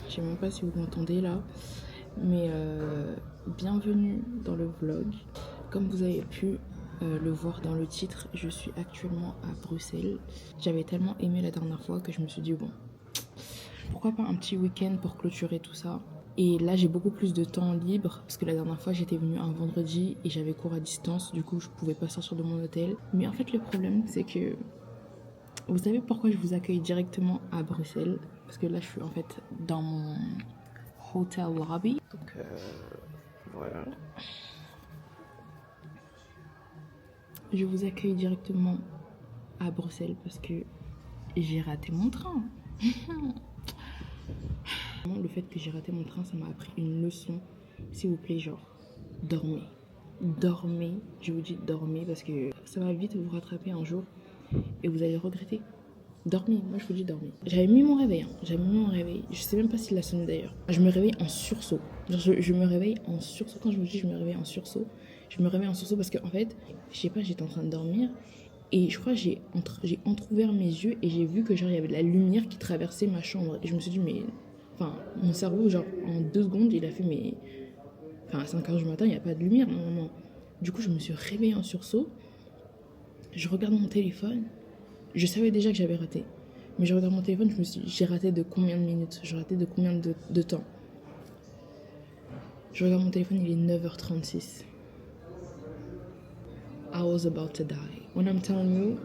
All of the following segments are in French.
Je sais même pas si vous m'entendez là. Mais bienvenue dans le vlog. Comme vous avez pu le voir dans le titre, je suis actuellement à Bruxelles. J'avais tellement aimé la dernière fois que je me suis dit bon, pourquoi pas un petit week-end pour clôturer tout ça. Et là j'ai beaucoup plus de temps libre parce que la dernière fois j'étais venue un vendredi et j'avais cours à distance. Du coup je pouvais pas sortir de mon hôtel. Mais en fait le problème c'est que vous savez pourquoi je vous accueille directement à Bruxelles? Parce que là je suis en fait dans mon hotel lobby. Donc voilà. Je vous accueille directement à Bruxelles parce que j'ai raté mon train. Le fait que j'ai raté mon train, ça m'a appris une leçon. S'il vous plaît, genre, dormez. Dormez, je vous dis dormez parce que ça va vite vous rattraper un jour et vous allez regretter. Dormez, moi je vous dis dormez. J'avais mis mon réveil, Je sais même pas s'il a sonné d'ailleurs. Je me réveille en sursaut. Genre, je me réveille en sursaut. Quand je vous dis je me réveille en sursaut, je me réveille en sursaut parce que en fait, je sais pas, j'étais en train de dormir et je crois que j'ai entrouvert mes yeux et j'ai vu que genre il y avait de la lumière qui traversait ma chambre. Et je me suis dit mais... Enfin, mon cerveau, genre en 2 secondes, il a fait mais... Enfin, à 5h du matin, il n'y a pas de lumière normalement. Du coup, je me suis réveillée en sursaut. Je regarde mon téléphone. Je savais déjà que j'avais raté. Mais je regarde mon téléphone, je me suis dit, j'ai raté de combien de minutes? J'ai raté de combien de temps? Je regarde mon téléphone, il est 9h36. I was about to die. When I'm telling you...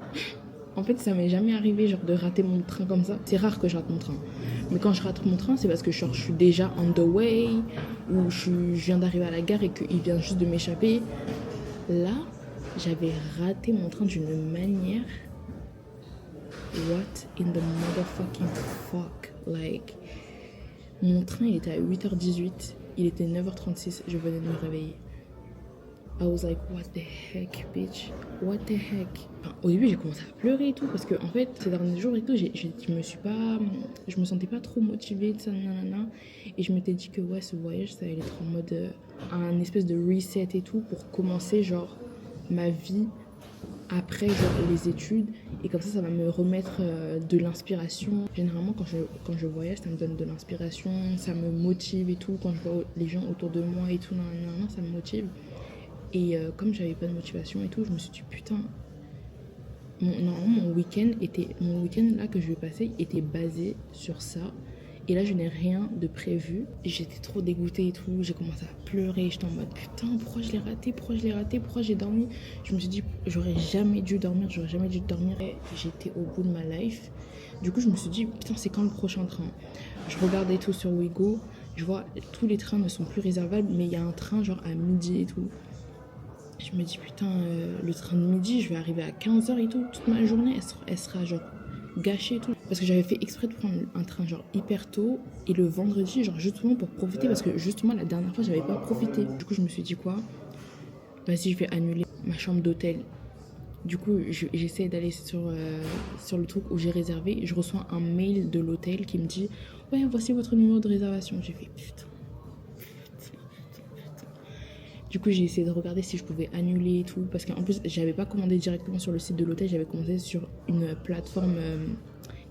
En fait, ça m'est jamais arrivé genre de rater mon train comme ça. C'est rare que je rate mon train. Mais quand je rate mon train, c'est parce que genre, je suis déjà on the way, ou je viens d'arriver à la gare et qu'il vient juste de m'échapper. Là, j'avais raté mon train d'une manière... What in the motherfucking fuck? Like, mon train, il était à 8h18. Il était 9h36. Je venais de me réveiller. I was like, what the heck, bitch? What the heck? Enfin, au début, j'ai commencé à pleurer et tout. Parce que, en fait, ces derniers jours et tout, je me sentais pas trop motivée, ça, nanana. Et je m'étais dit que, ouais, ce voyage, ça allait être en mode un espèce de reset et tout pour commencer, genre, ma vie après genre, les études et comme ça va me remettre de l'inspiration. Généralement quand je voyage ça me donne de l'inspiration, ça me motive et tout, quand je vois les gens autour de moi et tout, nan, ça me motive. Et comme j'avais pas de motivation et tout, je me suis dit putain, mon week-end là que je vais passer était basé sur ça. Et là, je n'ai rien de prévu. J'étais trop dégoûtée et tout. J'ai commencé à pleurer. J'étais en mode putain, pourquoi je l'ai raté? Pourquoi j'ai dormi? Je me suis dit, j'aurais jamais dû dormir. Et j'étais au bout de ma life. Du coup, je me suis dit, putain, c'est quand le prochain train? Je regardais tout sur Ouigo. Je vois, tous les trains ne sont plus réservables, mais il y a un train genre à midi et tout. Je me dis, putain, le train de midi, je vais arriver à 15h et tout. Toute ma journée, elle sera genre gâché et tout parce que j'avais fait exprès de prendre un train genre hyper tôt et le vendredi genre justement pour profiter parce que justement la dernière fois j'avais pas profité. Du coup je me suis dit quoi, vas-y je vais annuler ma chambre d'hôtel. Du coup j'essaie d'aller sur le truc où j'ai réservé. Je reçois un mail de l'hôtel qui me dit ouais voici votre numéro de réservation. J'ai fait putain. Du coup, j'ai essayé de regarder si je pouvais annuler et tout. Parce qu'en plus, j'avais pas commandé directement sur le site de l'hôtel. J'avais commandé sur une plateforme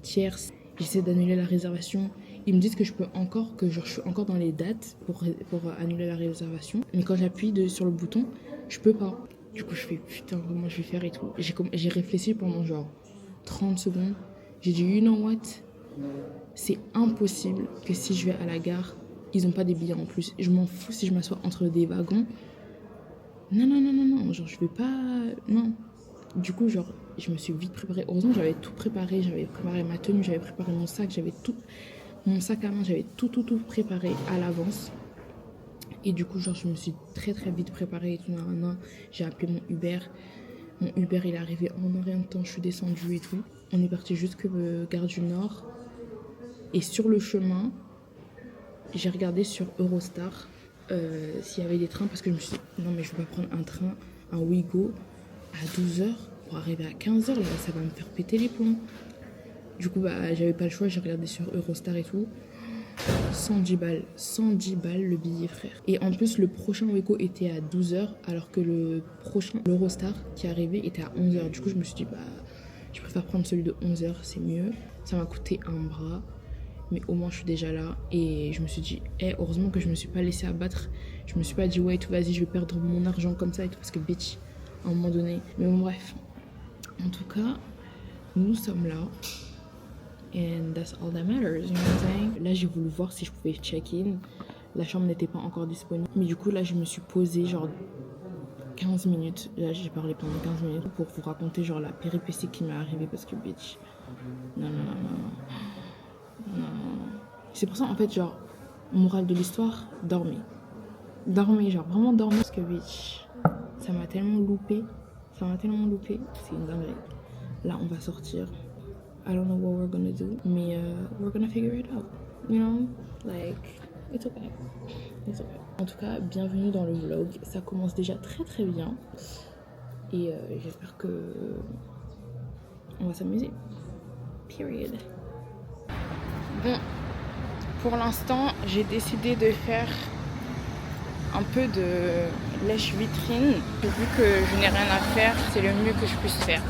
tierce. J'essaie d'annuler la réservation. Ils me disent que je peux encore, que genre, je suis encore dans les dates pour annuler la réservation. Mais quand j'appuie sur le bouton, je peux pas. Du coup, je fais putain, comment je vais faire et tout. J'ai réfléchi pendant genre 30 secondes. J'ai dit, you know what? C'est impossible que si je vais à la gare, ils ont pas des billets en plus. Je m'en fous si je m'assois entre des wagons. Non, genre je vais pas... Non. Du coup, genre, je me suis vite préparée. Heureusement, j'avais tout préparé. J'avais préparé ma tenue, j'avais préparé mon sac, j'avais tout... Mon sac à main, j'avais tout préparé à l'avance. Et du coup, genre, je me suis très vite préparée et tout. J'ai appelé mon Uber. Mon Uber, il est arrivé en rien de temps. Je suis descendue et tout. On est parti jusque Gare du Nord. Et sur le chemin, j'ai regardé sur Eurostar s'il y avait des trains parce que je me suis dit non mais je vais pas prendre un train, un Ouigo à 12h pour arriver à 15h, là ça va me faire péter les plombs. Du coup bah j'avais pas le choix, j'ai regardé sur Eurostar et tout. 110 balles le billet frère. Et en plus le prochain Ouigo était à 12h alors que l'Eurostar qui arrivait était à 11h. Du coup je me suis dit bah je préfère prendre celui de 11h, c'est mieux. Ça m'a coûté un bras. mais au moins je suis déjà là. Et je me suis dit, heureusement que je me suis pas laissée abattre. Je me suis pas dit, ouais, tout, vas-y, je vais perdre mon argent comme ça et tout, parce que bitch, à un moment donné. Mais bon, bref. En tout cas, nous sommes là. And that's all that matters, you know what I'm saying? Là, j'ai voulu voir si je pouvais check-in. La chambre n'était pas encore disponible. Mais du coup, là, je me suis posée genre 15 minutes. Là, j'ai parlé pendant 15 minutes pour vous raconter genre la péripétie qui m'est arrivée parce que bitch. Non, non, non, non, non, non. C'est pour ça, en fait, genre, morale de l'histoire, dormez. Dormez, genre, vraiment dormez parce que bitch, ça m'a tellement loupé. Ça m'a tellement loupé. C'est une dinguerie. Là, on va sortir. I don't know what we're gonna do, mais we're gonna figure it out. You know? Like, it's okay. It's okay. En tout cas, bienvenue dans le vlog. Ça commence déjà très très bien. Et j'espère que on va s'amuser. Period. Bon, pour l'instant, j'ai décidé de faire un peu de lèche-vitrine. Vu que je n'ai rien à faire, c'est le mieux que je puisse faire.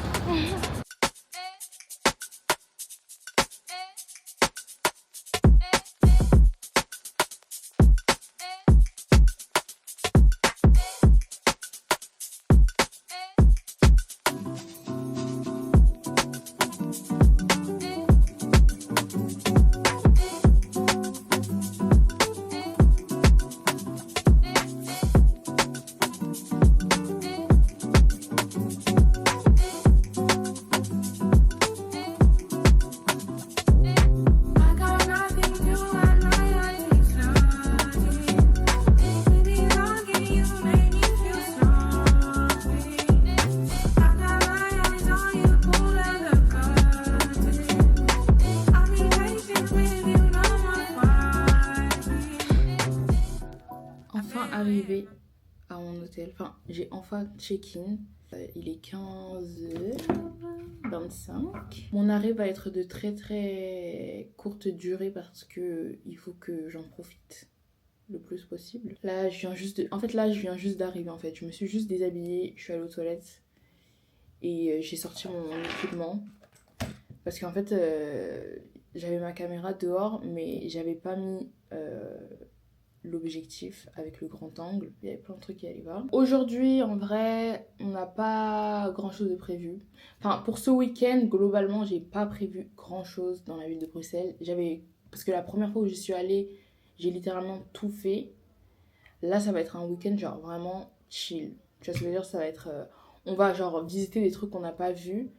Arrivé à mon hôtel, enfin j'ai enfin check-in, il est 15h25. Mon arrêt va être de très très courte durée parce que il faut que j'en profite le plus possible. Là je viens juste d'arriver en fait, je me suis juste déshabillée, je suis allée aux toilettes et j'ai sorti mon équipement parce qu'en fait j'avais ma caméra dehors mais j'avais pas mis l'objectif avec le grand angle. Il y avait plein de trucs qui allaient pas. Aujourd'hui, en vrai, on n'a pas grand chose de prévu. Enfin, pour ce week-end, globalement, j'ai pas prévu grand chose dans la ville de Bruxelles. Parce que la première fois où j'y suis allée, j'ai littéralement tout fait. Là, ça va être un week-end genre vraiment chill. Tu vois ce que je veux dire? Ça va être... on va genre visiter des trucs qu'on n'a pas vus.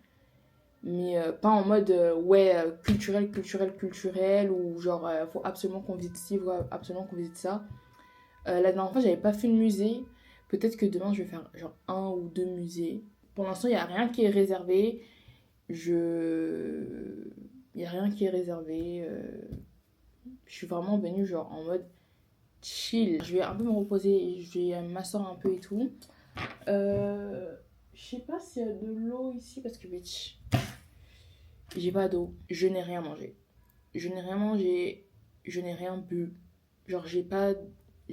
Mais pas en mode culturel ou genre faut absolument qu'on visite ci, faut absolument qu'on visite ça. La dernière fois j'avais pas fait le musée, peut-être que demain je vais faire genre 1 ou 2 musées. Pour l'instant il n'y a rien qui est réservé, il y a rien qui est réservé, je suis vraiment venue genre en mode chill. Je vais un peu me reposer, je vais m'asseoir un peu et tout. Je sais pas s'il y a de l'eau ici parce que bitch, j'ai pas d'eau, je n'ai rien mangé. Je n'ai rien mangé, je n'ai rien bu. Genre je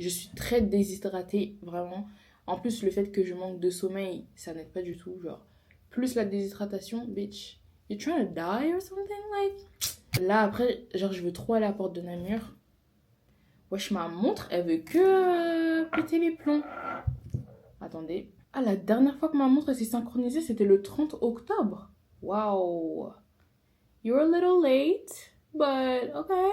suis très déshydratée, vraiment. En plus, le fait que je manque de sommeil, ça n'aide pas du tout. Genre, plus la déshydratation, bitch, you trying to die or something like? Là, après, genre, je veux trop aller à la porte de Namur. Wesh, ma montre, elle veut que péter les plombs. Attendez. Ah, la dernière fois que ma montre s'est synchronisée, c'était le 30 octobre. Waouh. You're a little late, but okay.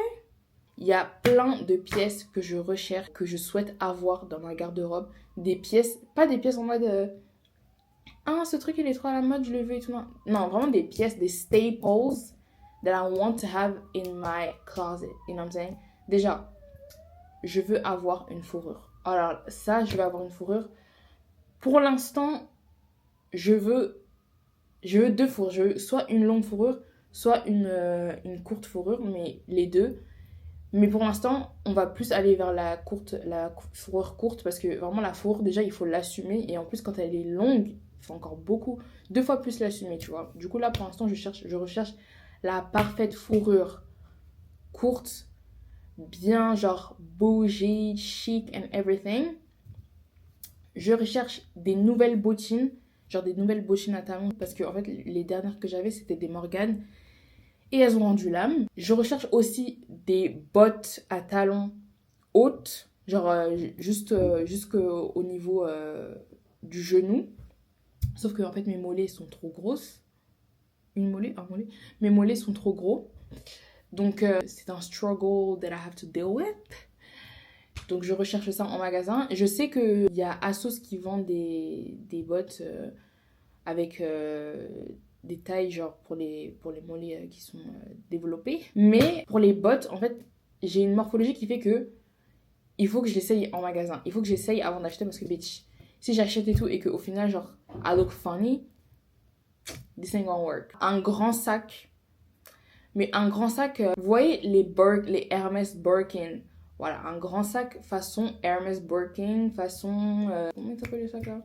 Il y a plein de pièces que je recherche, que je souhaite avoir dans ma garde-robe. Des pièces, pas des pièces en mode... ah, ce truc il est trop à la mode, je le veux et tout. Non, vraiment des pièces, des staples that I want to have in my closet. You know what I'm saying? Déjà, je veux avoir une fourrure. Alors ça, je veux avoir une fourrure. Pour l'instant, je veux 2 fourrures. Je veux soit une longue fourrure, soit une courte fourrure, mais les deux. Mais pour l'instant, on va plus aller vers la fourrure courte parce que vraiment la fourrure, déjà, il faut l'assumer. Et en plus, quand elle est longue, il faut encore 2 fois plus l'assumer, tu vois. Du coup, là, pour l'instant, je recherche la parfaite fourrure courte, bien genre bougie, chic and everything. Je recherche des nouvelles bottines, genre des nouvelles bottines à talons parce que en fait, les dernières que j'avais, c'était des Morgan. et elles ont rendu l'âme. Je recherche aussi des bottes à talons hautes, genre juste jusqu'au niveau du genou. Sauf que en fait mes mollets sont trop grosses. Une mollet, un mollet. Mes mollets sont trop gros. Donc c'est un struggle that I have to deal with. Donc je recherche ça en magasin. Je sais qu'il y a Asos qui vend des bottes avec des tailles genre pour les mollets qui sont développés. Mais pour les bottes, en fait, j'ai une morphologie qui fait que il faut que je l'essaye en magasin. Il faut que j'essaye avant d'acheter parce que bitch, si j'achète et tout et qu'au final genre I look funny, this ain't gonna work. Un grand sac. Mais un grand sac, vous voyez les Hermès Birkin. Voilà, un grand sac façon Hermès Birkin, façon... comment il s'appelle le sac là?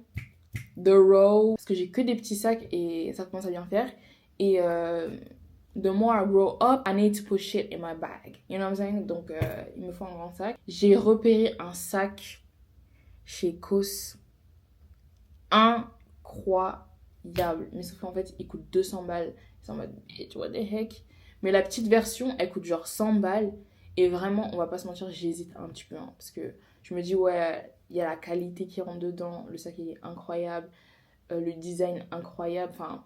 The Row. Parce que j'ai que des petits sacs et ça commence à bien faire. Et the more I grow up, I need to put shit in my bag. You know what I'm saying? Donc il me faut un grand sac. J'ai repéré un sac chez COS. Incroyable. Mais sauf qu'en fait, il coûte 200 balles. C'est en mode, bitch, what the heck? Mais la petite version, elle coûte genre 100 balles. Et vraiment, on va pas se mentir, j'hésite un petit peu. Hein, parce que je me dis, ouais, il y a la qualité qui rentre dedans. Le sac, il est incroyable. Le design, incroyable. Enfin,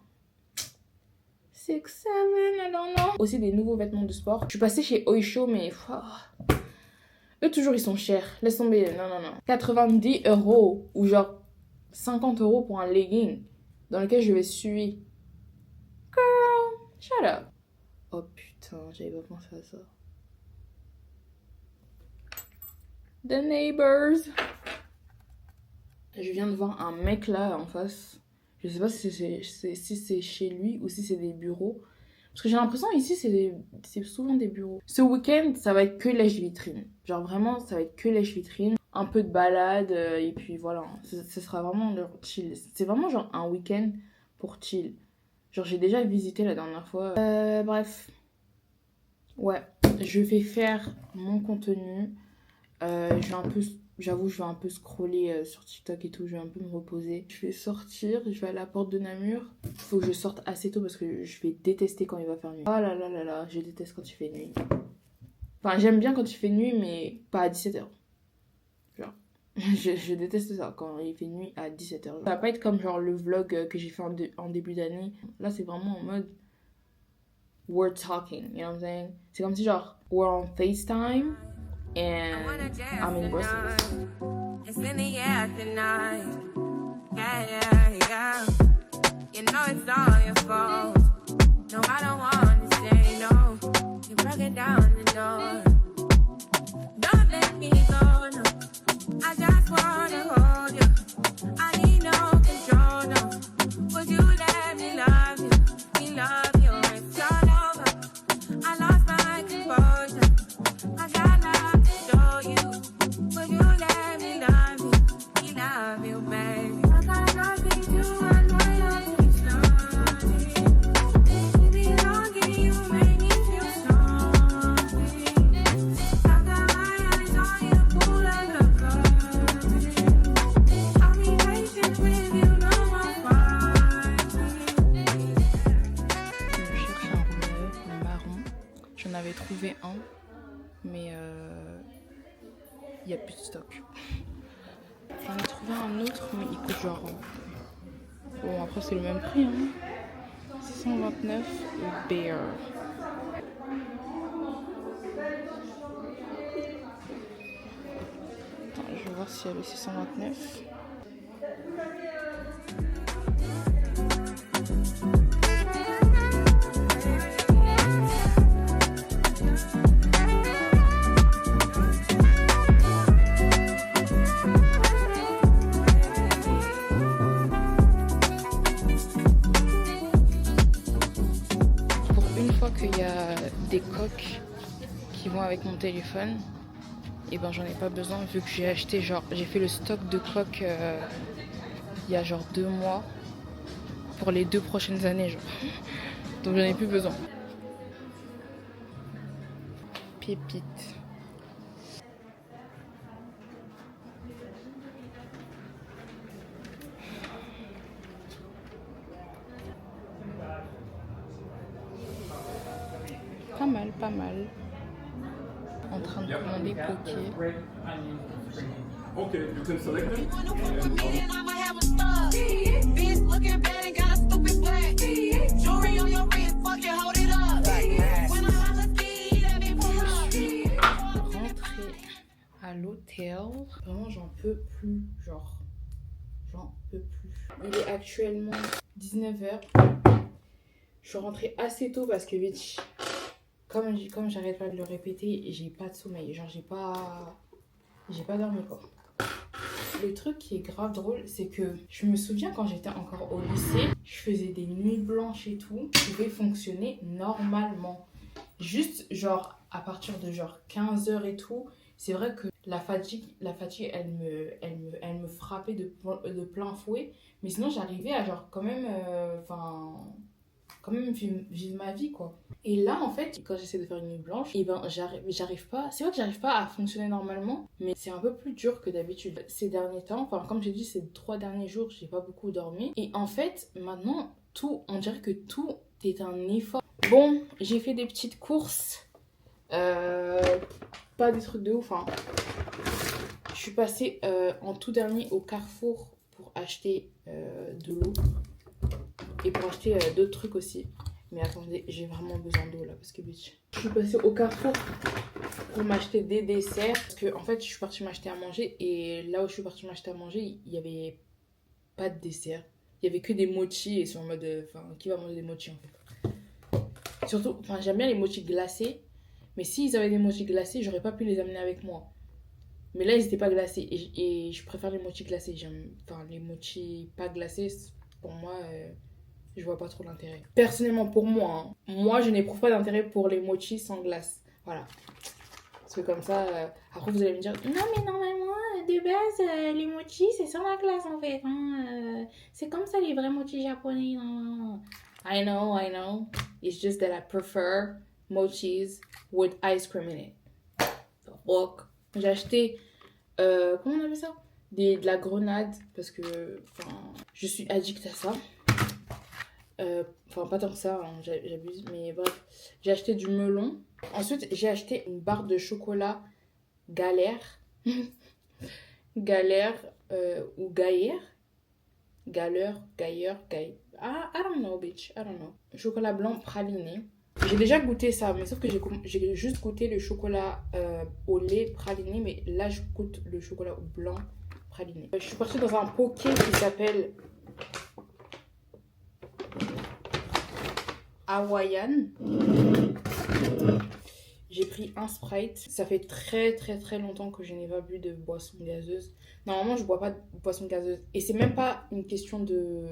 6, 7, I don't know. Aussi des nouveaux vêtements de sport. Je suis passée chez Oysho, mais... eux, toujours, ils sont chers. Laisse tomber. Non, non, non. 90 €. Ou genre 50 € pour un legging. Dans lequel je vais suer. Girl, shut up. Oh putain, j'avais pas pensé à ça. The Neighbors. Je viens de voir un mec là en face. Je sais pas si c'est chez lui ou si c'est des bureaux. Parce que j'ai l'impression ici c'est souvent des bureaux. Ce week-end ça va être que lèche-vitrine. Genre vraiment ça va être que lèche-vitrine. Un peu de balade et puis voilà. Ce sera vraiment genre chill. C'est vraiment genre un week-end pour chill. Genre j'ai déjà visité la dernière fois. Bref. Ouais, je vais faire mon contenu. J'avoue, je vais un peu scroller sur TikTok et tout. Je vais un peu me reposer. Je vais sortir, je vais à la porte de Namur. Faut que je sorte assez tôt parce que je vais détester quand il va faire nuit. Oh là là là là, je déteste quand il fait nuit. Enfin, j'aime bien quand il fait nuit, mais pas à 17h. Genre, je déteste ça quand il fait nuit à 17h. Ça va pas être comme genre le vlog que j'ai fait en début d'année. Là, c'est vraiment en mode we're talking, you know what I'm saying? C'est comme si genre we're on FaceTime and I'm in Brussels. It's in the air tonight. Yeah, yeah, yeah. You know it's all your fault. No, I don't want to say no. You broke it down the door. Don't let me go, no. I just wanna hold you. I need no control, no. Would you let me love you? Me love you. It's all over. I lost my composure. I got love to show you. Would you let me love you? Me love you, baby. I got nothing to unwind. It's nothing. You belong in you, make me feel something. I got my eyes on you, pull like a curtain. I'll be patient with you, no more fighting. Je cherche un rouleur marron. J'en avais trouvé un, mais il n'y a plus de stock. J'en ai trouvé un autre, mais il coûte genre... Bon, après c'est le même prix, hein. 629 Bear. Attends, je vais voir s'il y a le 629. Qu'il y a des coques qui vont avec mon téléphone, et ben j'en ai pas besoin vu que j'ai acheté genre j'ai fait le stock de coques il y a genre 2 mois pour les 2 prochaines années genre. Donc j'en ai plus besoin. Pépite. pas mal. En train de commander poké. Okay, you can select them. Rentrée à l'hôtel. Vraiment, j'en peux plus. Genre, j'en peux plus. Il est actuellement 19h. Je suis rentrée assez tôt parce que, bitch, comme j'arrête pas de le répéter, j'ai pas de sommeil. Genre, j'ai pas dormi, quoi. Le truc qui est grave drôle, c'est que je me souviens quand j'étais encore au lycée, je faisais des nuits blanches et tout, je pouvais fonctionner normalement. Juste, genre, à partir de genre 15h et tout, c'est vrai que la fatigue elle me frappait de plein fouet. Mais sinon, j'arrivais à genre quand même, quand même vivre ma vie, quoi. Et là, en fait, quand j'essaie de faire une nuit blanche, et ben, j'arrive pas. C'est vrai que j'arrive pas à fonctionner normalement, mais c'est un peu plus dur que d'habitude. Ces derniers temps, enfin, comme j'ai dit, ces 3 derniers jours, j'ai pas beaucoup dormi. Et en fait, maintenant, on dirait que tout est un effort. Bon, j'ai fait des petites courses. Pas des trucs de ouf, hein. Je suis passée en tout dernier au Carrefour pour acheter de l'eau. Et pour acheter d'autres trucs aussi. Mais attendez, j'ai vraiment besoin d'eau là parce que bitch. Je suis passée au Carrefour pour m'acheter des desserts. Parce que en fait, je suis partie m'acheter à manger. Et là où je suis partie m'acheter à manger, il n'y avait pas de dessert. Il y avait que des mochis. Et c'est en mode. Enfin, qui va manger des mochis en fait? Surtout, enfin, j'aime bien les mochis glacés. Mais s'ils avaient des mochis glacés, j'aurais pas pu les amener avec moi. Mais là, ils n'étaient pas glacés. Et je préfère les mochis glacés. Enfin, les mochis pas glacés, pour moi. Je vois pas trop l'intérêt. Personnellement, pour moi, hein, moi, je n'éprouve pas d'intérêt pour les mochis sans glace. Voilà. Parce que comme ça, après, vous allez me dire, non, mais normalement, de base, les mochis, c'est sans la glace, en fait. Hein. C'est comme ça, les vrais mochis japonais. Non. I know. It's just that I prefer mochis with ice cream in it. Donc, j'ai acheté, comment on appelle ça? De la grenade, parce que, je suis addict à ça. Enfin, pas tant que ça, hein, j'abuse, mais bref. J'ai acheté du melon. Ensuite, j'ai acheté une barre de chocolat Galère. Galère ou Gaillère. Galère, Gailleur, Gaillère. Ah, I don't know, bitch. I don't know. Chocolat blanc praliné. J'ai déjà goûté ça, mais sauf que j'ai juste goûté le chocolat au lait praliné, mais là, je goûte le chocolat blanc praliné. Je suis partie dans un poké qui s'appelle Hawaiian. J'ai pris un Sprite. Ça fait très longtemps que je n'ai pas bu de boisson gazeuse. Normalement, je bois pas de boisson gazeuse. Et c'est même pas une question de...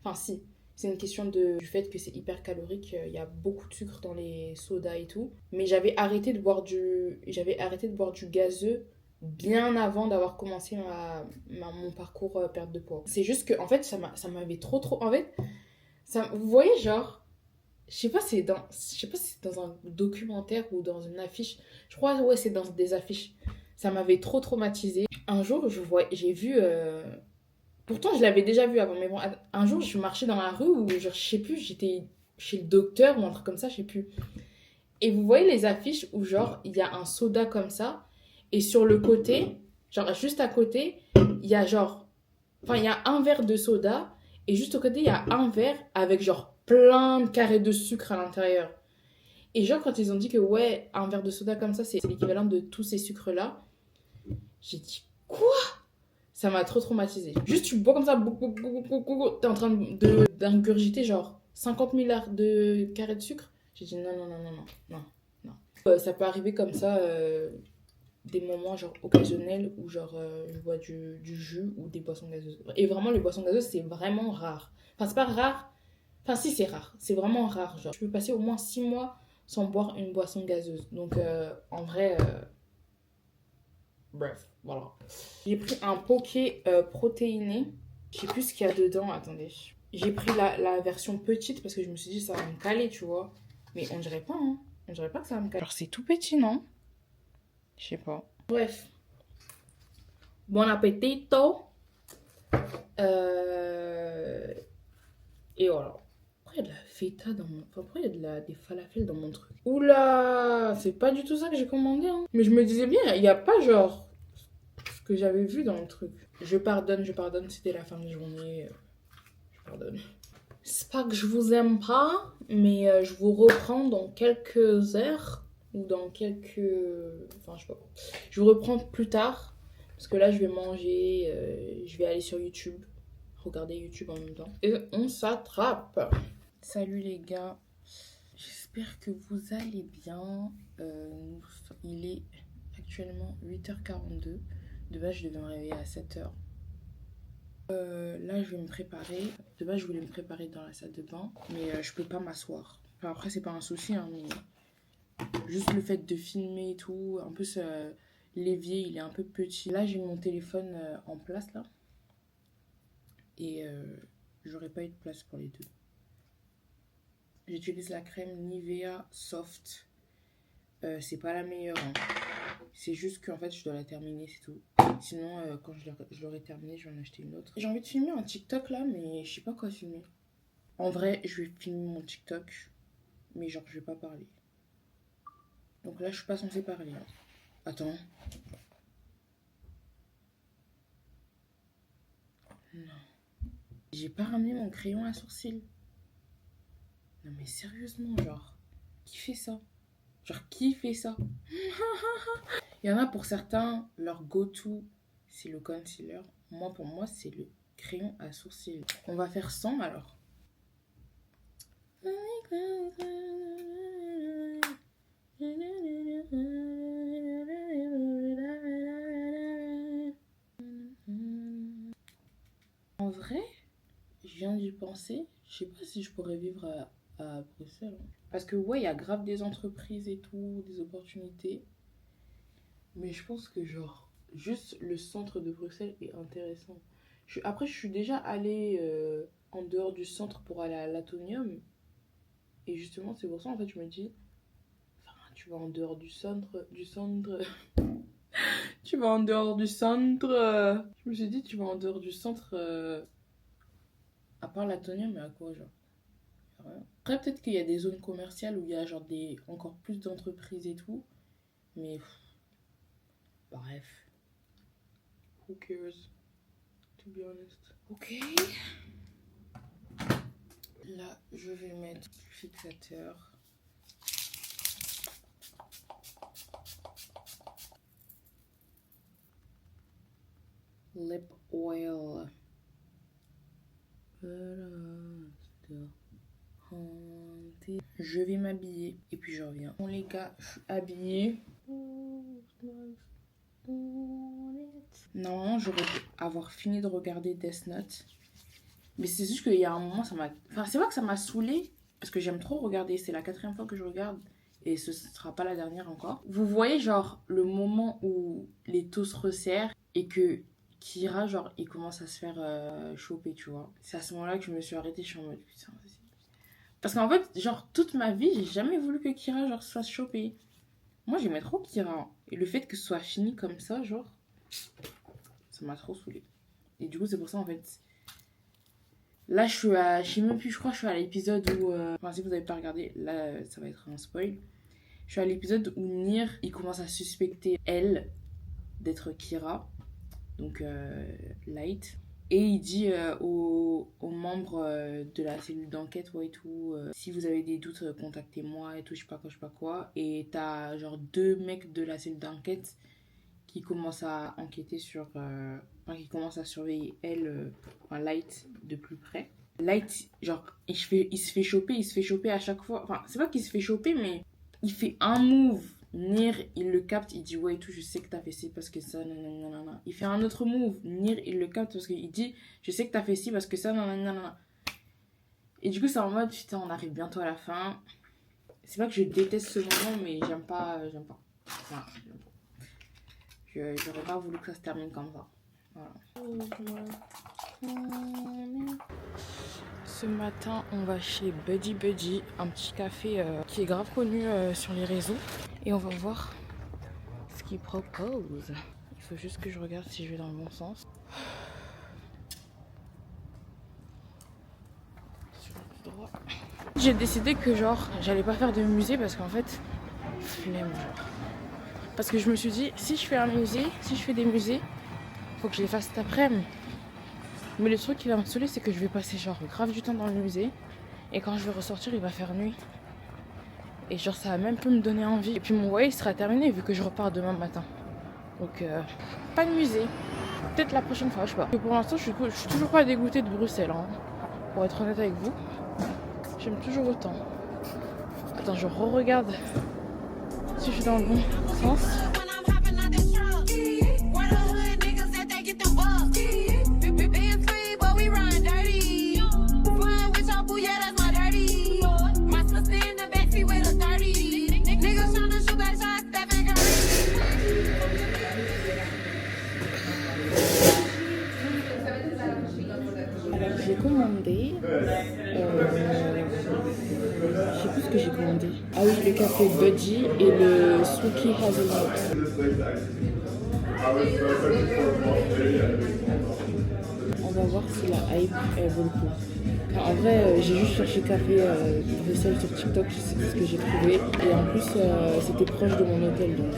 Enfin, si. C'est une question du fait que c'est hyper calorique. Il y a beaucoup de sucre dans les sodas et tout. Mais j'avais arrêté de boire du gazeux bien avant d'avoir commencé mon parcours perte de poids. C'est juste que, en fait, ça m'avait trop... En fait, vous voyez, genre... Je sais pas si c'est dans un documentaire ou dans une affiche. Je crois, ouais, c'est dans des affiches. Ça m'avait trop traumatisée. Un jour, j'ai vu... Pourtant, je l'avais déjà vu avant. Mais bon, un jour, je marchais dans la rue où, genre, je sais plus, j'étais chez le docteur ou un truc comme ça, je sais plus. Et vous voyez les affiches où, genre, il y a un soda comme ça. Et sur le côté, genre, juste à côté, il y a genre... Enfin, il y a un verre de soda. Et juste au côté, il y a un verre avec, genre, plein de carrés de sucre à l'intérieur. Et genre, quand ils ont dit que, ouais, un verre de soda comme ça, c'est l'équivalent de tous ces sucres-là, j'ai dit, quoi? Ça m'a trop traumatisée. Juste, tu bois comme ça, t'es en train d'ingurgiter, genre, 50 000 de carrés de sucre. J'ai dit, non. Ça peut arriver comme ça, des moments, genre, occasionnels, où, genre, je bois du jus ou des boissons gazeuses. Et vraiment, les boissons gazeuses, c'est vraiment rare. Enfin, c'est pas rare. Enfin, si, c'est rare. C'est vraiment rare. Genre, je peux passer au moins 6 mois sans boire une boisson gazeuse. Donc, en vrai... Bref, voilà. J'ai pris un poké protéiné. Je sais plus ce qu'il y a dedans. Attendez. J'ai pris la version petite parce que je me suis dit ça va me caler, tu vois. Mais on dirait pas, hein. On dirait pas que ça va me caler. Alors, c'est tout petit, non? Je sais pas. Bref. Bon appétito. Et voilà. Après, de la feta dans mon... Enfin, pourquoi il y a des falafels dans mon truc? Oula! C'est pas du tout ça que j'ai commandé, hein. Mais je me disais bien, il n'y a pas genre ce que j'avais vu dans le truc. Je pardonne, c'était la fin de journée. Je pardonne. C'est pas que je vous aime pas, mais je vous reprends dans quelques heures. Ou dans quelques... Enfin, je sais pas. Je vous reprends plus tard. Parce que là, je vais manger. Je vais aller sur YouTube. Regarder YouTube en même temps. Et on s'attrape. Salut les gars. J'espère que vous allez bien. Il est actuellement 8h42. De base, je devais me réveiller à 7h. Là, je vais me préparer. De base, je voulais me préparer dans la salle de bain. Mais je peux pas m'asseoir. Enfin, après, c'est pas un souci, hein, mais... Juste le fait de filmer et tout. En plus, l'évier, il est un peu petit. Là, j'ai mon téléphone en place, là. Et j'aurais pas eu de place pour les deux. J'utilise la crème Nivea Soft. C'est pas la meilleure, hein. C'est juste qu'en fait, je dois la terminer, c'est tout. Sinon, quand je l'aurai terminée, je vais en acheter une autre. J'ai envie de filmer un TikTok, là, mais je sais pas quoi filmer. En vrai, je vais filmer mon TikTok. Mais genre, je vais pas parler. Donc là, je suis pas censée parler. Hein. Attends. Non. J'ai pas ramené mon crayon à sourcils. Non mais sérieusement, genre, qui fait ça? Genre, qui fait ça? Il y en a pour certains, leur go-to, c'est le concealer. Moi, pour moi, c'est le crayon à sourcils. On va faire 100 alors. En vrai, je viens d'y penser. Je sais pas si je pourrais vivre à Bruxelles. Parce que ouais, il y a grave des entreprises et tout, des opportunités. Mais je pense que genre, juste le centre de Bruxelles est intéressant. Après, je suis déjà allée en dehors du centre pour aller à l'Atonium. Et justement, c'est pour ça, en fait, je me dis... Enfin, tu vas en dehors du centre... Tu vas en dehors du centre... Je me suis dit, tu vas en dehors du centre... À part l'Atonium, mais à quoi, genre? Après, peut-être qu'il y a des zones commerciales où il y a genre encore plus d'entreprises et tout. Mais... Bref. Who cares? To be honest. Ok. Là, je vais mettre le fixateur. Lip oil. Je vais m'habiller et puis je reviens. Bon les gars, je suis habillée. Normalement, j'aurais dû avoir fini de regarder Death Note. Mais c'est juste qu'il y a un moment, ça m'a... Enfin, c'est pas que ça m'a saoulée, parce que j'aime trop regarder. C'est la 4e fois que je regarde, et ce sera pas la dernière encore. Vous voyez, genre, le moment où les taux se resserrent, et que Kira, genre, il commence à se faire choper, tu vois. C'est à ce moment-là que je me suis arrêtée, je suis en mode, putain, vas-y. Parce qu'en fait, genre, toute ma vie, j'ai jamais voulu que Kira, genre, se fasse choper. Moi, j'aimais trop Kira. Et le fait que ce soit fini comme ça, genre, ça m'a trop saoulée. Et du coup, c'est pour ça, en fait... Là, je suis à... Je sais même plus, je crois que je suis à l'épisode où... Enfin, si vous n'avez pas regardé, là, ça va être un spoil. Je suis à l'épisode où Nier, il commence à suspecter elle d'être Kira. Donc, Light. Et il dit aux membres de la cellule d'enquête, ouais, et tout, si vous avez des doutes, contactez-moi, et tout, je sais pas quoi. Et t'as, genre, 2 mecs de la cellule d'enquête qui commencent à enquêter sur... qui commence à surveiller elle, Light, de plus près. Light, genre, il se fait choper à chaque fois. Enfin, c'est pas qu'il se fait choper, mais il fait un move. Nier, il le capte, il dit ouais et tout, je sais que t'as fait ci parce que ça, nanana. Il fait un autre move. Nier, il le capte parce qu'il dit je sais que t'as fait ci parce que ça, nanana. Et du coup, c'est en mode putain, on arrive bientôt à la fin. C'est pas que je déteste ce moment, mais j'aime pas. Enfin, j'aime pas. J'aurais pas voulu que ça se termine comme ça. Voilà. Ce matin, on va chez Buddy Buddy, un petit café qui est grave connu sur les réseaux. Et on va voir ce qu'il propose. Il faut juste que je regarde si je vais dans le bon sens. Sur le droit. J'ai décidé que genre j'allais pas faire de musée parce qu'en fait flemme genre. Parce que je me suis dit si je fais un musée, si je fais des musées, faut que je les fasse cet après-midi. Mais le truc qui va me saouler c'est que je vais passer genre grave du temps dans le musée et quand je vais ressortir il va faire nuit. Et genre ça va même plus me donner envie. Et puis mon voyage sera terminé vu que je repars demain matin. Donc pas de musée. Peut-être la prochaine fois, je sais pas. Et pour l'instant je suis toujours pas dégoûtée de Bruxelles hein. Pour être honnête avec vous. J'aime toujours autant. Attends, je re-regarde si je suis dans le bon sens. Alors j'ai commandé, je sais plus ce que j'ai commandé. Ah oui, le café Budgie et le Sookie Hazelnut. On va voir si la hype elle vaut le coup. Enfin, en vrai, j'ai juste cherché café Bruxelles sur TikTok, c'est ce que j'ai trouvé. Et en plus, c'était proche de mon hôtel, donc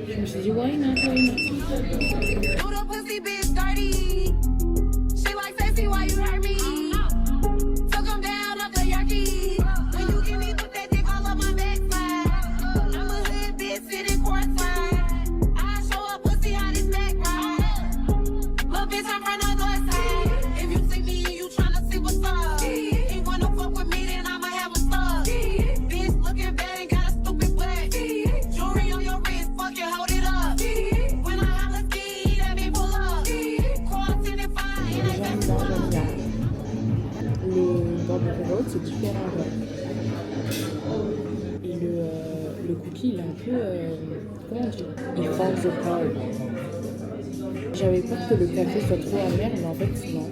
je me suis dit why not, why not. C'est différent et le cookie il est un peu comment dire, il forge pas. J'avais peur que le café soit trop amer mais en fait non,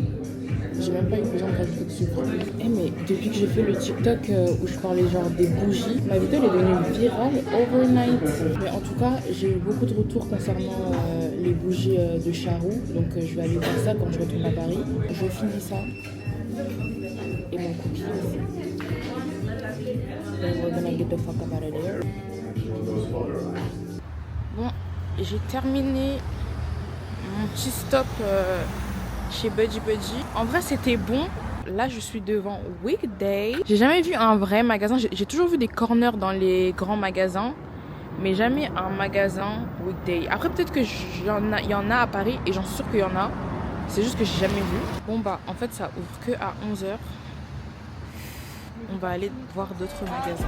j'ai même pas eu besoin de rajouter de sucre. Mais depuis que j'ai fait le TikTok où je parlais genre des bougies, ma vidéo elle est devenue virale overnight. Mais en tout cas j'ai eu beaucoup de retours concernant les bougies de Charroux, donc je vais aller voir ça quand je retourne à Paris. Je finis ça et mon cookie aussi. Then we're gonna get the fuck up out of there. Bon, j'ai terminé mon petit stop chez Budgie. En vrai, c'était bon. Là, je suis devant Weekday. J'ai jamais vu un vrai magasin. J'ai toujours vu des corners dans les grands magasins, mais jamais un magasin Weekday. Après, peut-être que il y en a à Paris et j'en suis sûre qu'il y en a. C'est juste que j'ai jamais vu. Bon bah, en fait, ça ouvre que à 11h. On va aller voir d'autres magasins.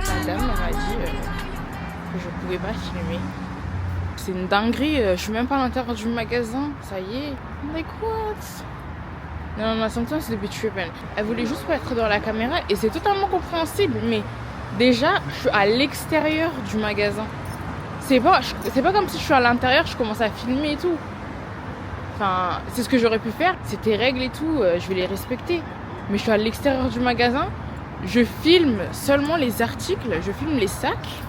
La dame m'a dit que je pouvais pas filmer. C'est une dinguerie, je suis même pas à l'intérieur du magasin. Ça y est. Like what? Non, sometimes c'est be tripping. Elle voulait juste pas être dans la caméra et c'est totalement compréhensible, mais déjà, je suis à l'extérieur du magasin. C'est pas comme si je suis à l'intérieur, je commence à filmer et tout. Enfin, c'est ce que j'aurais pu faire. C'est tes règles et tout, je vais les respecter. Mais je suis à l'extérieur du magasin, je filme seulement les articles, je filme les sacs.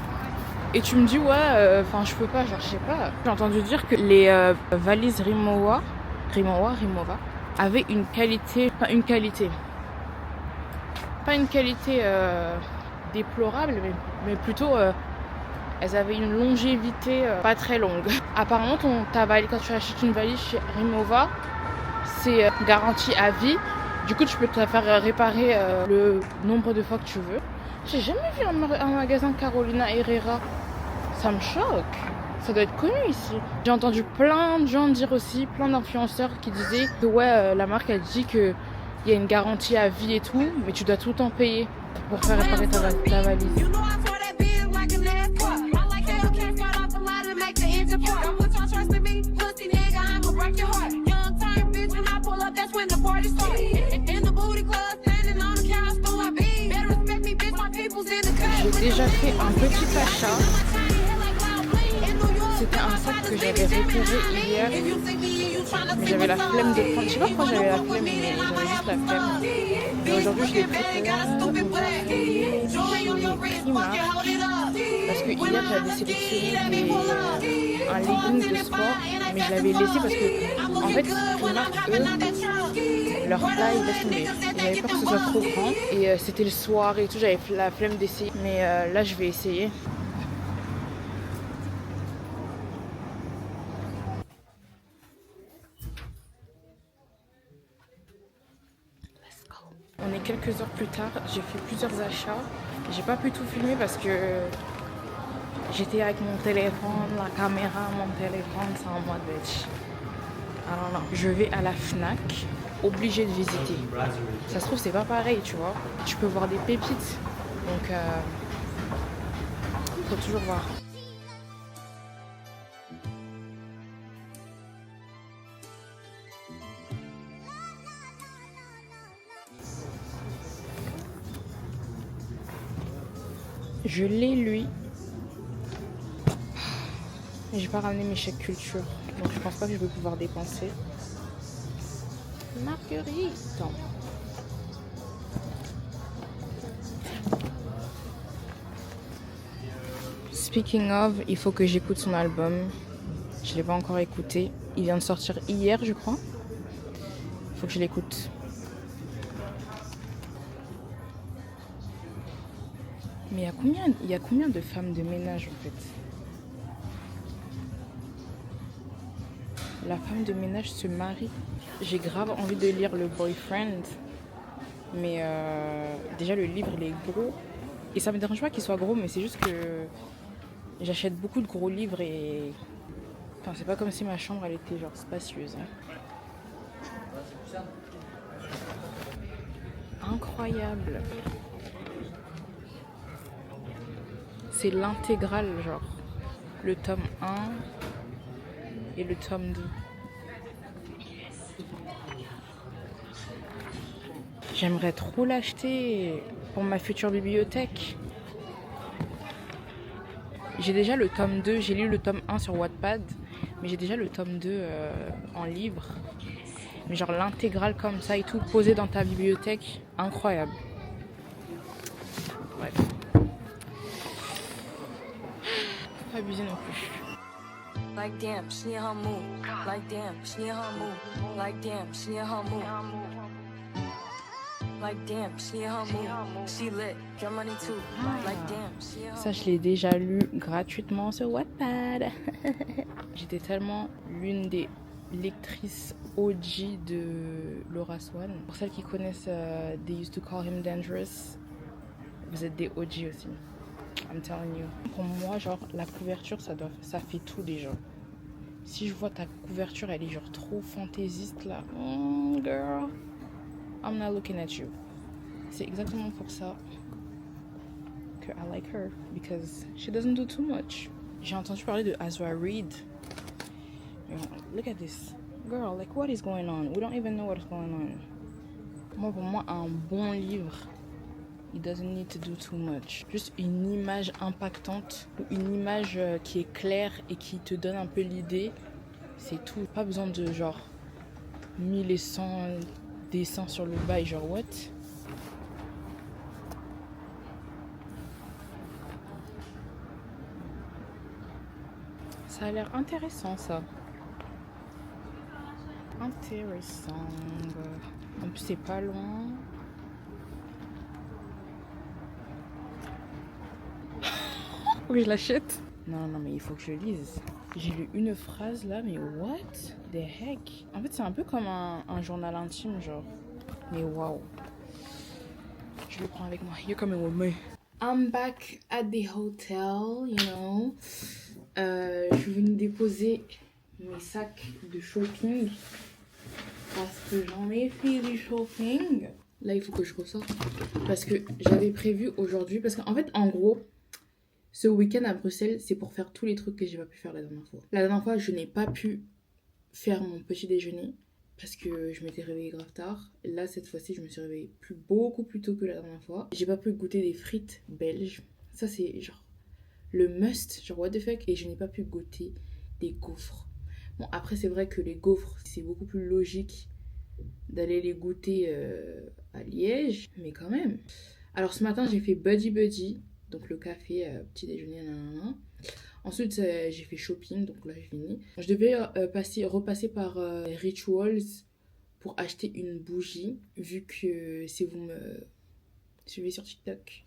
Et tu me dis, ouais, enfin, je peux pas, genre, je sais pas. J'ai entendu dire que les valises Rimowa avaient une qualité, pas une qualité déplorable, mais plutôt elles avaient une longévité pas très longue. Apparemment ta valise, quand tu achètes une valise chez Rimowa, c'est garanti à vie. Du coup tu peux te faire réparer le nombre de fois que tu veux. J'ai jamais vu un magasin Carolina Herrera. Ça me choque. Ça doit être connu ici. J'ai entendu plein de gens dire aussi, plein d'influenceurs qui disaient que ouais, la marque elle dit que il y a une garantie à vie et tout, mais tu dois tout le temps payer pour faire réparer ta valise. J'ai déjà fait un petit achat. C'était un sac que j'avais repéré hier Mais j'avais la flemme de prendre. Je sais pas pourquoi j'avais la flemme, mais j'avais juste la flemme. Et aujourd'hui, je l'ai pris là. On va aller chez Primark. Parce que hier, j'avais sélectionné un legging de sport. Mais je l'avais laissé parce que, en fait, Primark, eux, leur taille, laisse tomber. J'avais peur que ce soit trop grand. Et c'était le soir et tout, j'avais la flemme d'essayer. Mais là, je vais essayer. On est quelques heures plus tard, j'ai fait plusieurs achats. J'ai pas pu tout filmer parce que j'étais avec mon téléphone, la caméra, mon téléphone, c'est en mode bitch. Alors non, je vais à la Fnac, obligée de visiter. Ça se trouve c'est pas pareil, tu vois. Tu peux voir des pépites, donc faut toujours voir. Je l'ai lui. J'ai pas ramené mes chèques culture, donc je pense pas que je vais pouvoir dépenser. Marguerite. Speaking of, il faut que j'écoute son album. Je l'ai pas encore écouté. Il vient de sortir hier, je crois. Il faut que je l'écoute. Mais il y a combien de femmes de ménage en fait? La femme de ménage se marie. J'ai grave envie de lire le Boyfriend. Mais déjà le livre il est gros. Et ça me dérange pas qu'il soit gros, mais c'est juste que j'achète beaucoup de gros livres et... Enfin, c'est pas comme si ma chambre elle était genre spacieuse. Hein. Incroyable. C'est l'intégrale, genre. Le tome 1 et le tome 2. J'aimerais trop l'acheter pour ma future bibliothèque. J'ai déjà le tome 2, j'ai lu le tome 1 sur Wattpad, mais j'ai déjà le tome 2 en livre. Mais genre l'intégrale comme ça et tout, posé dans ta bibliothèque, incroyable. Bref. Faut pas abuser non plus. Like damn, she in her mood. Like damn, she in her mood. Like damn, she in her mood. Like damn, she in her mood. She lit, your money too. Like damn, she in her mood. Ça, je l'ai déjà lu gratuitement sur Wattpad. J'étais tellement l'une des lectrices OG de Laura Swan. Pour celles qui connaissent They Used to Call Him Dangerous, vous êtes des OG aussi. I'm telling you. Pour moi, genre, la couverture, ça fait tout déjà. Si je vois ta couverture, elle est genre trop fantaisiste là. Girl, I'm not looking at you. C'est exactement pour ça que I like her. Because she doesn't do too much. J'ai entendu parler de Azra Reed. Look at this. Girl, like what is going on? We don't even know what's going on. Moi, pour moi, un bon livre, it doesn't need to do too much. Juste une image impactante, ou une image qui est claire et qui te donne un peu l'idée, c'est tout. Pas besoin de genre 1000 et 100 dessins sur le bail, genre what? Ça a l'air intéressant ça. Intéressant. En plus c'est pas loin. Faut que je l'achète. Non, mais il faut que je lise. J'ai lu une phrase là, mais what the heck? En fait, c'est un peu comme un journal intime, genre. Mais waouh. Je le prends avec moi. You're coming with me. I'm back at the hotel, you know. Je suis venue déposer mes sacs de shopping. Parce que j'en ai fait du shopping. Là, il faut que je ressorte. Parce que j'avais prévu aujourd'hui. Parce qu'en fait, en gros... Ce week-end à Bruxelles, c'est pour faire tous les trucs que j'ai pas pu faire la dernière fois. La dernière fois, je n'ai pas pu faire mon petit déjeuner parce que je m'étais réveillée grave tard. Là, cette fois-ci, je me suis réveillée beaucoup plus tôt que la dernière fois. J'ai pas pu goûter des frites belges. Ça, c'est genre le must, genre what the fuck. Et je n'ai pas pu goûter des gaufres. Bon, après, c'est vrai que les gaufres, c'est beaucoup plus logique d'aller les goûter à Liège, mais quand même. Alors, ce matin, j'ai fait Buddy Buddy, donc le café, petit déjeuner, nanana. Ensuite, j'ai fait shopping, donc là, j'ai fini. Je devais repasser par Rituals pour acheter une bougie, vu que si vous me suivez sur TikTok,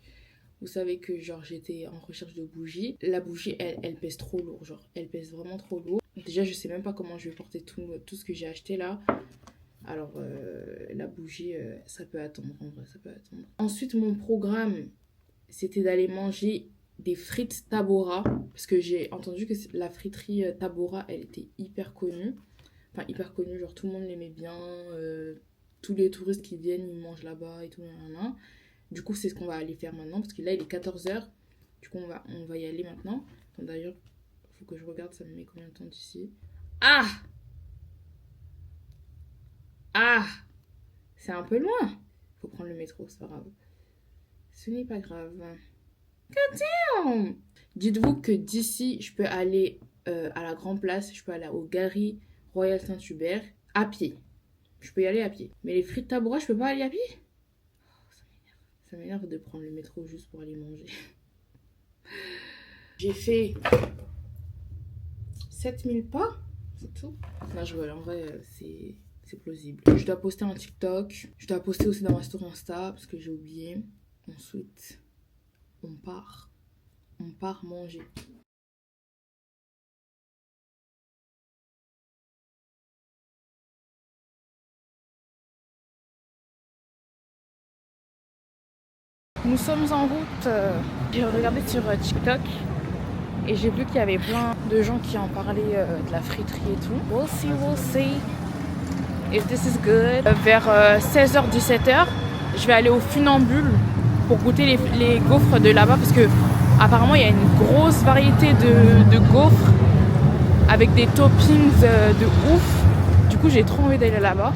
vous savez que genre j'étais en recherche de bougie. La bougie, elle pèse trop lourd, genre elle pèse vraiment trop lourd. Déjà, je sais même pas comment je vais porter tout ce que j'ai acheté là. Alors, la bougie, ça peut attendre, en vrai, ça peut attendre. Ensuite, mon programme, c'était d'aller manger des frites Tabora, parce que j'ai entendu que la friterie Tabora, elle était hyper connue. Enfin, hyper connue, genre tout le monde l'aimait bien. Tous les touristes qui viennent, ils mangent là-bas et tout, nanana. Du coup, c'est ce qu'on va aller faire maintenant, parce que là, il est 14h. Du coup, on va y aller maintenant. Attends, d'ailleurs, il faut que je regarde, ça me met combien de temps d'ici. Ah! Ah! C'est un peu loin. Faut prendre le métro, c'est pas grave. Ce n'est pas grave. God damn! Dites-vous que d'ici, je peux aller à la Grand Place, je peux aller aux Galeries Royal Saint-Hubert à pied. Je peux y aller à pied. Mais les frites Tabora, je peux pas aller à pied? Ça m'énerve de prendre le métro juste pour aller manger. J'ai fait 7000 pas, c'est tout. Non, je vois, en vrai, c'est plausible. Je dois poster un TikTok. Je dois poster aussi dans ma story Insta parce que j'ai oublié. Ensuite, on part. On part manger. Nous sommes en route. J'ai regardé sur TikTok et j'ai vu qu'il y avait plein de gens qui en parlaient de la friterie et tout. We'll see if this is good. Vers 16h, 17h, je vais aller au Funambule pour goûter les gaufres de là-bas parce que apparemment il y a une grosse variété de gaufres avec des toppings de ouf. Du coup, j'ai trop envie d'aller là-bas.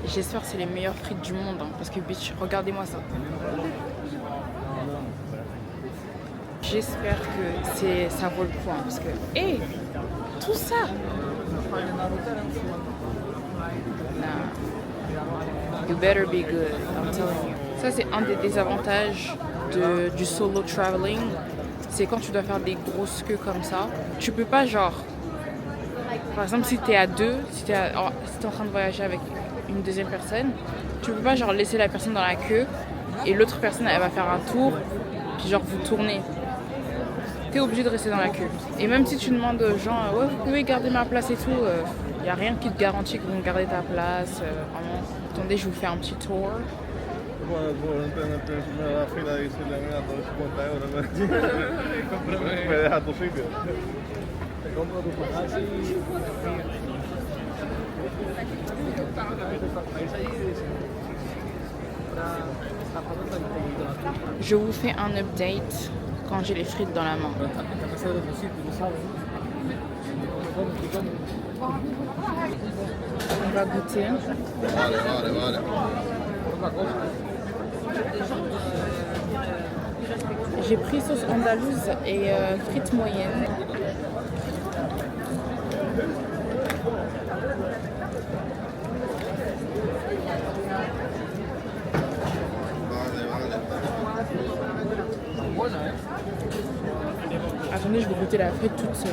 J'espère que c'est les meilleures frites du monde, hein, parce que bitch, regardez-moi ça. J'espère que ça vaut le coup, hein, parce que, hey, tout ça. Nah. You better be good, I'm telling you. Ça, c'est un des désavantages du solo traveling. C'est quand tu dois faire des grosses queues comme ça. Tu peux pas, genre, par exemple, si t'es à deux, si t'es en train de voyager avec une deuxième personne, tu peux pas genre laisser la personne dans la queue et l'autre personne elle va faire un tour puis genre vous tournez. T'es obligé de rester dans la queue. Et même si tu demandes aux gens ouais vous pouvez garder ma place et tout, y a rien qui te garantit qu'ils vont garder ta place. Vraiment. Attendez, je vous fais un petit tour. Je vous fais un update quand j'ai les frites dans la main. On va goûter. J'ai pris sauce andalouse et frites moyennes. Attendez, je vais goûter la frite toute seule.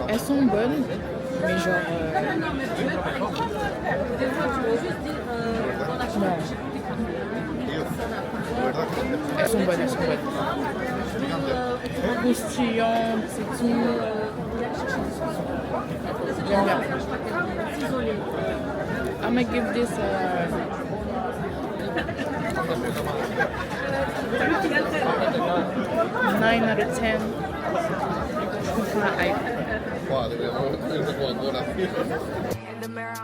Elles sont bonnes, mais genre... Non. Elles sont bonnes, croustillantes, c'est tout. J'aime bien. I'm gonna give this 9 out of 10. Je comprends la hype.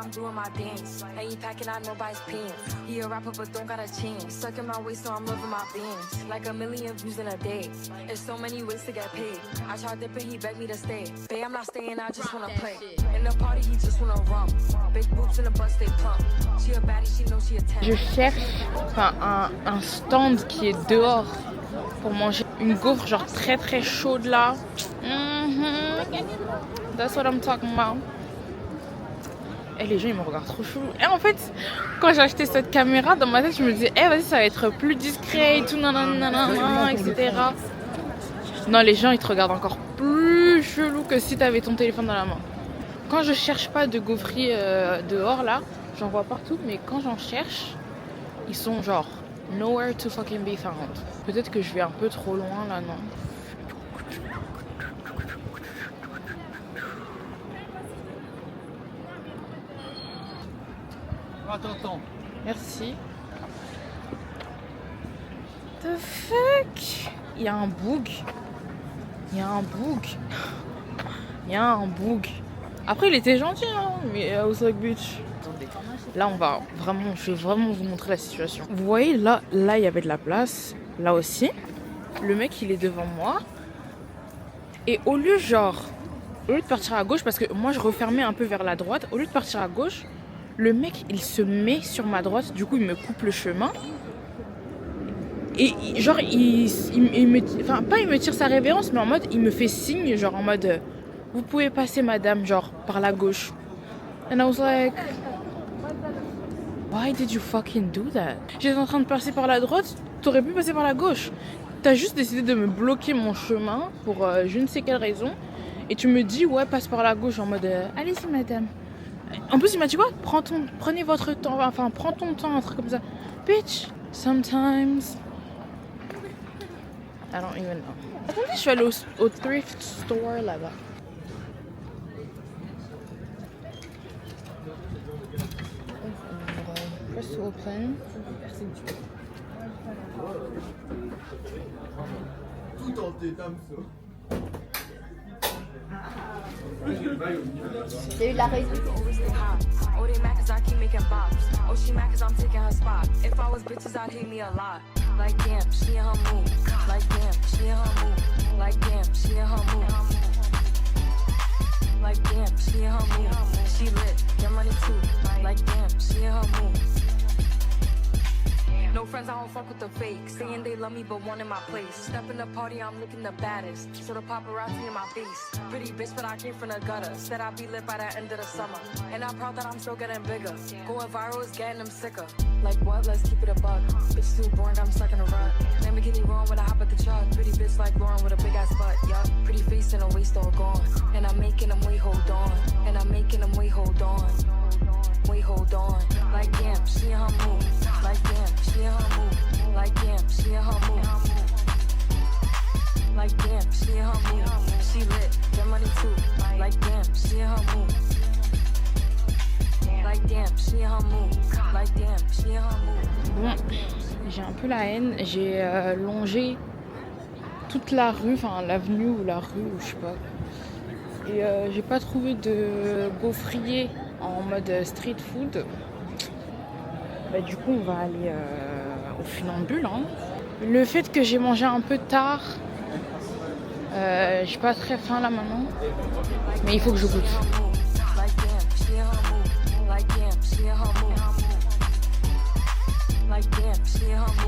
I'm doing my dance. Ain't he packing out nobody's pants. He a rapper but don't got a chance. Sucking my waist so I'm loving my bands. Like 1 million views in a day. There's so many ways to get paid. I tried dipping, he begged me to stay. Babe, I'm not staying, I just wanna play. In the party, he just wanna rump. Big boobs in the butt, stay plump. She a baddie, she knows she a 10. Je cherche un stand qui est dehors pour manger une gaufre genre très très chaude là. That's what I'm talking about. Et les gens ils me regardent trop chelou. Et en fait, quand j'ai acheté cette caméra, dans ma tête je me disais, vas-y ça va être plus discret et tout, nanana, etc. Non, les gens ils te regardent encore plus chelou que si t'avais ton téléphone dans la main. Quand je cherche pas de gaufrier dehors là, j'en vois partout, mais quand j'en cherche, ils sont genre nowhere to fucking be found. Peut-être que je vais un peu trop loin là, non? Attends. Merci. The fuck? Il y a un bug. Après, il était gentil, hein, mais I was like, bitch. Là, je vais vraiment vous montrer la situation. Vous voyez, là, il y avait de la place. Là aussi. Le mec, il est devant moi. Et au lieu de partir à gauche, parce que moi, je refermais un peu vers la droite. Au lieu de partir à gauche, le mec, il se met sur ma droite. Du coup, il me coupe le chemin. Et genre, il me tire sa révérence, mais en mode, il me fait signe, genre en mode, vous pouvez passer madame, genre par la gauche. And I was like, why did you fucking do that? J'étais en train de passer par la droite, t'aurais pu passer par la gauche. T'as juste décidé de me bloquer mon chemin pour je ne sais quelle raison. Et tu me dis, ouais, passe par la gauche en mode, allez-y madame. En plus, il m'a dit quoi? Prenez votre temps, enfin, prends ton temps, un truc comme ça. Bitch, sometimes... I don't even know. Attendez, je suis allée au thrift store là-bas. Press to open. Tout en tétame, ça. J'ai eu de la raison. Oh, they mad cause I keep making bops. Oh, she mad cause I'm taking her spot. If I was bitches, I'd hate me a lot. Like damn, she in her mood. Like damn, she in her mood. Like damn, she in her mood. Like damn, she in her mood. She lit, get money too. Like damn, she in her mood. No friends, I don't fuck with the fake. Saying they love me, but one in my place. Step in the party, I'm looking the baddest. So the paparazzi in my face. Pretty bitch, but I came from the gutter. Said I'd be lit by the end of the summer. And I'm proud that I'm still getting bigger. Going viral is getting them sicker. Like what? Let's keep it a buck. Bitch too boring, I'm stuck in a rut. Lamborghini wrong when I hop at the truck. Pretty bitch like Lauren with a big ass butt. Yup, pretty face and a waist all gone. And I'm making them wait, hold on. And I'm making them wait, hold on. Wait, hold on. Like damn, she in her mood. Like damn, she in her mood. Like damn, she in her mood. Like damn, she in her mood. She lit, get money too. Like damn, she in her mood. Like damn, she in her mood. Like damn, she in her mood. Bon, j'ai un peu la haine. J'ai longé toute la rue, enfin l'avenue ou la rue ou je sais pas. Et j'ai pas trouvé de gaufrier en mode street food. Bah, du coup, on va aller au funambule. Hein. Le fait que j'ai mangé un peu tard, j'ai pas très faim là maintenant. Mais il faut que je goûte. Like damn, she in her mood. Like damn, she in her mood. Like damn, she in her mood.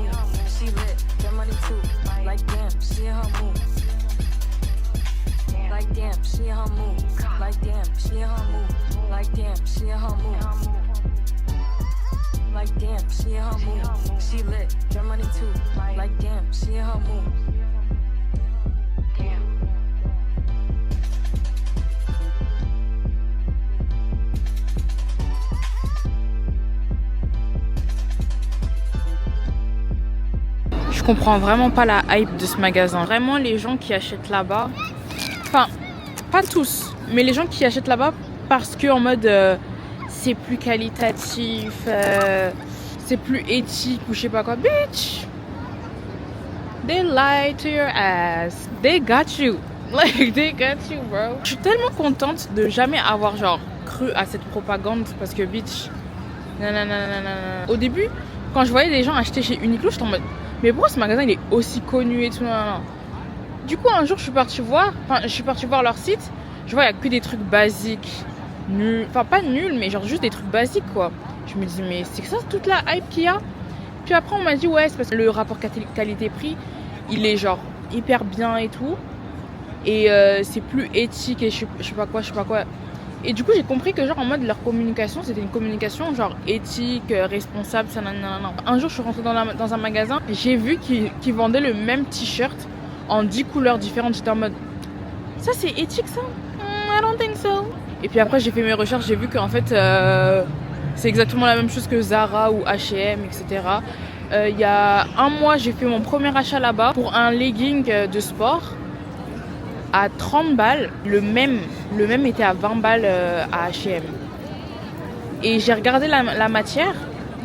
Like damn, she in her mood. She lit, get money too. Like damn, she in her mood. Je comprends vraiment pas la hype de ce magasin. Vraiment, les gens qui achètent là-bas, enfin, pas tous, mais les gens qui achètent là-bas parce que en mode c'est plus qualitatif, c'est plus éthique ou je sais pas quoi. Bitch, they lie to your ass. They got you. Like, they got you, bro. Je suis tellement contente de jamais avoir genre cru à cette propagande parce que bitch, nanana. Au début, quand je voyais des gens acheter chez Uniqlo, j'étais en mode mais pourquoi ce magasin il est aussi connu et tout, nanana. Du coup, un jour, je suis partie voir leur site. Je vois, il n'y a que des trucs basiques, nuls. Enfin, pas nuls, mais genre juste des trucs basiques, quoi. Je me dis, mais c'est que ça, toute la hype qu'il y a. Puis après, on m'a dit, ouais, c'est parce que le rapport qualité-prix, il est genre hyper bien et tout. Et c'est plus éthique et je sais pas quoi. Et du coup, j'ai compris que genre en mode leur communication, c'était une communication genre éthique, responsable, ça, nanana. Un jour, je suis rentrée dans un magasin, j'ai vu qu'ils vendaient le même t-shirt en 10 couleurs différentes. J'étais en mode, ça c'est éthique ça? I don't think so. Et puis après j'ai fait mes recherches, j'ai vu qu'en fait c'est exactement la même chose que Zara ou H&M, etc. Il y a un mois j'ai fait mon premier achat là-bas pour un legging de sport à 30 balles. Le même était à 20 balles à H&M. Et j'ai regardé la matière,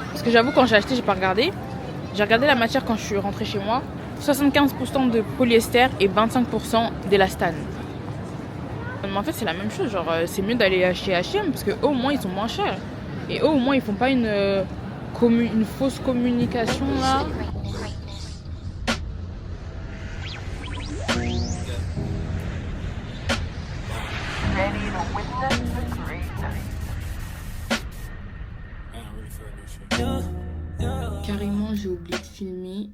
parce que j'avoue quand j'ai acheté j'ai pas regardé. J'ai regardé la matière quand je suis rentrée chez moi. 75% de polyester et 25% d'élastane. Mais en fait c'est la même chose, genre c'est mieux d'aller acheter H&M parce qu'eux au moins ils sont moins chers. Et eux au moins ils font pas une fausse communication là. Carrément j'ai oublié de filmer,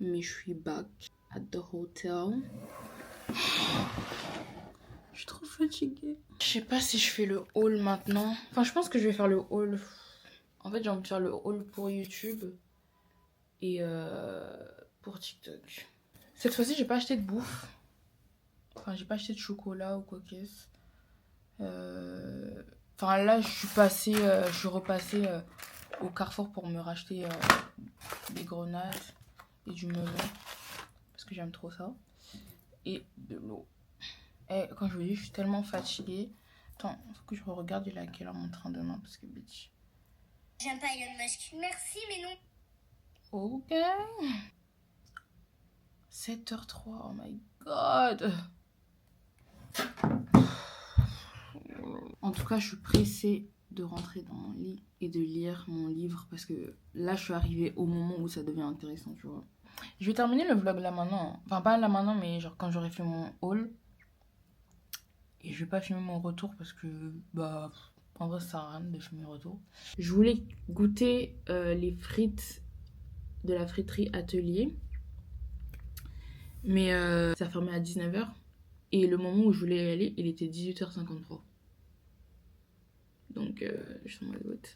mais je suis back at the hotel. Je suis trop fatiguée. Je sais pas si je fais le haul maintenant. Enfin, je pense que je vais faire le haul. En fait, j'ai envie de faire le haul pour YouTube et pour TikTok. Cette fois-ci, j'ai pas acheté de bouffe. Enfin, j'ai pas acheté de chocolat ou quoi qu'est-ce. Enfin, là, je suis repassée au Carrefour pour me racheter des grenades et du melon. Parce que j'aime trop ça. Et de l'eau. Et quand je vous dis, je suis tellement fatiguée. Attends, faut que je regarde il est à quelle heure mon train demain parce que bitch. J'aime pas Elon Musk. Merci, mais non. Ok. 7h03, oh my god. En tout cas, je suis pressée de rentrer dans mon lit et de lire mon livre parce que là, je suis arrivée au moment où ça devient intéressant, tu vois. Je vais terminer le vlog là maintenant. Enfin, pas là maintenant, mais genre quand j'aurai fait mon haul. Et je vais pas filmer mon retour parce que, bah, en vrai, ça sert à rien de filmer le retour. Je voulais goûter les frites de la friterie Atelier. Mais ça fermait à 19h. Et le moment où je voulais y aller, il était 18h53. Donc, je suis en mode what.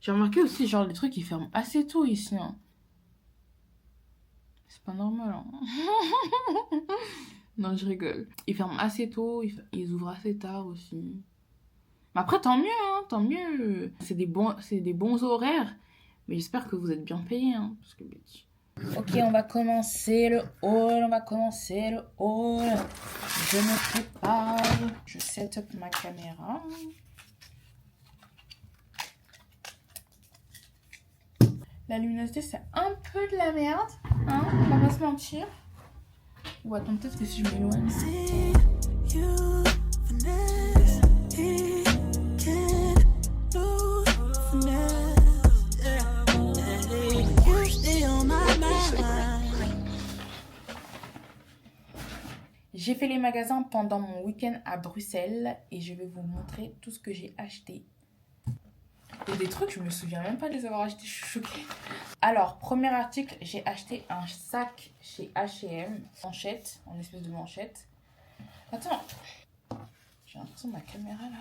J'ai remarqué aussi, genre, les trucs, ils ferment assez tôt ici. Hein. C'est pas normal. Hein. Non, je rigole. Ils ferment assez tôt, ils ouvrent assez tard aussi. Mais après, tant mieux, hein, tant mieux. C'est des bons horaires. Mais j'espère que vous êtes bien payés, hein, parce que bitch. Ok, on va commencer le haul, Je me prépare, je set up ma caméra. La luminosité, c'est un peu de la merde, hein, on va pas se mentir. Ou attends, peut-être que si je m'éloigne. J'ai fait les magasins pendant mon week-end à Bruxelles et je vais vous montrer tout ce que j'ai acheté. Et des trucs, je me souviens même pas de les avoir achetés, je suis choquée. Alors, premier article, j'ai acheté un sac chez H&M, manchette, en espèce de manchette. Attends, j'ai l'impression de ma caméra là.